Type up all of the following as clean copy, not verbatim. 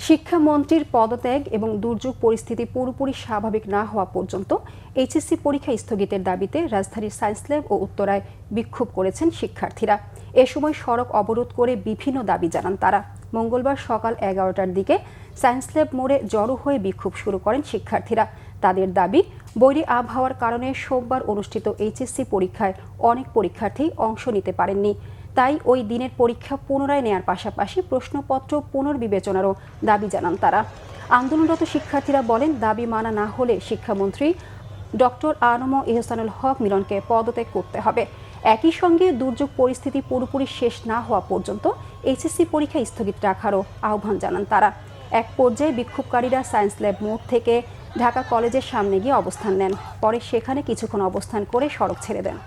শিক্ষামন্ত্রীর পদত্যাগ এবং দুর্যোগ পরিস্থিতি পুরোপুরি স্বাভাবিক না হওয়া পর্যন্ত এইচএসসি পরীক্ষা স্থগিতের দাবিতে রাজধানীর সায়েন্স ল্যাব ও উত্তরায় বিক্ষোভ করেছেন শিক্ষার্থীরা। এ সময় সড়ক অবরোধ করে বিভিন্ন দাবি জানান তারা। মঙ্গলবার সকাল 11টার দিকে সায়েন্স ল্যাব মোড়ে জড়ো হয়ে বিক্ষোভ শুরু করেন শিক্ষার্থীরা। তাদের দাবি, বৈরী আবহাওয়ার কারণে সোমবার অনুষ্ঠিত এইচএসসি পরীক্ষায় অনেক পরীক্ষার্থী অংশ নিতে পারেননি। তাই ওই দিনের পরীক্ষা পুনরায় নেয়ার পাশাপাশি প্রশ্নপত্র পুনর্বিবেচনারও দাবি জানান তারা। আন্দোলনরত শিক্ষার্থীরা বলেন, দাবি মানা না হলে শিক্ষামন্ত্রী ডক্টর আ.ন.ম এহসানুল হক মিলনকে পদত্যাগ করতে হবে। একই সঙ্গে দুর্যোগ পরিস্থিতি পুরোপুরি শেষ না হওয়া পর্যন্ত এইচএসসি পরীক্ষা স্থগিত রাখারও আহ্বান জানান তারা। এক পর্যায়ে বিক্ষোভকারীরা সায়েন্স ল্যাব মোড় থেকে ঢাকা কলেজের সামনে গিয়ে অবস্থান নেন। পরে সেখানে কিছুক্ষণ অবস্থান করে সড়ক ছেড়ে দেন।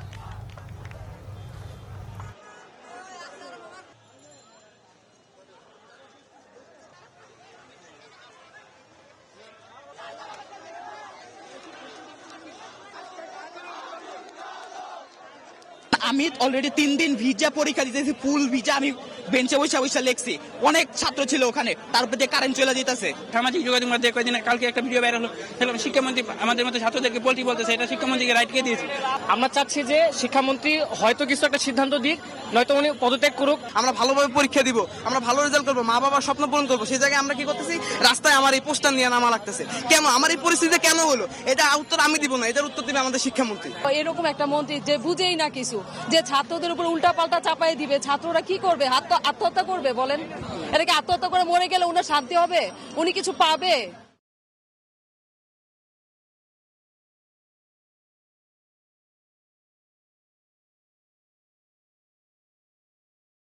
আমি অলরেডি 3 দিন ভিজা পরীক্ষা দিতেছি, ফুল ভিজা। আমি বেঞ্চে বসে লেখছি। অনেক ছাত্র ছিল ওখানে, তারপর দিয়ে কারেন্ট চলে যেতেছে। সামাজিক যোগাযোগ মাধ্যমে কয়েকদিন কালকে একটা ভিডিও ভাইরাল হলো, শিক্ষামন্ত্রী আমাদের মতো ছাত্রদেরকে পোল্টি বলতেছে, এটা শিক্ষামন্ত্রীকে রাইট কে দিয়েছে। আমরা চাচ্ছি যে শিক্ষামন্ত্রী হয়তো কিছু একটা সিদ্ধান্ত দিক, নয়তো উনি পদত্যাগ করুক। আমরা ভালোভাবে পরীক্ষা দিব, আমরা ভালো রেজাল্ট করবো, মা বাবার স্বপ্ন পূরণ করবো। সেই জায়গায় আমরা কি করতেছি, রাস্তায় আমার এই পোস্টার নিয়ে নামা লাগতেছে। কেন আমার এই পরিস্থিতি কেন হলো, এটা উত্তর আমি দিব না, এটার উত্তর দিবে আমাদের শিক্ষামন্ত্রী। এরকম একটা মন্ত্রী যে বুঝেই না কিছু, যে ছাত্রদের উপর উল্টা পাল্টা চাপাই দিবে, ছাত্ররা কি করবে? আত্মহত্যা করবে বলেন? এটাকে আত্মহত্যা করে মরে গেলে উনার শান্তি হবে? উনি কিছু পাবে?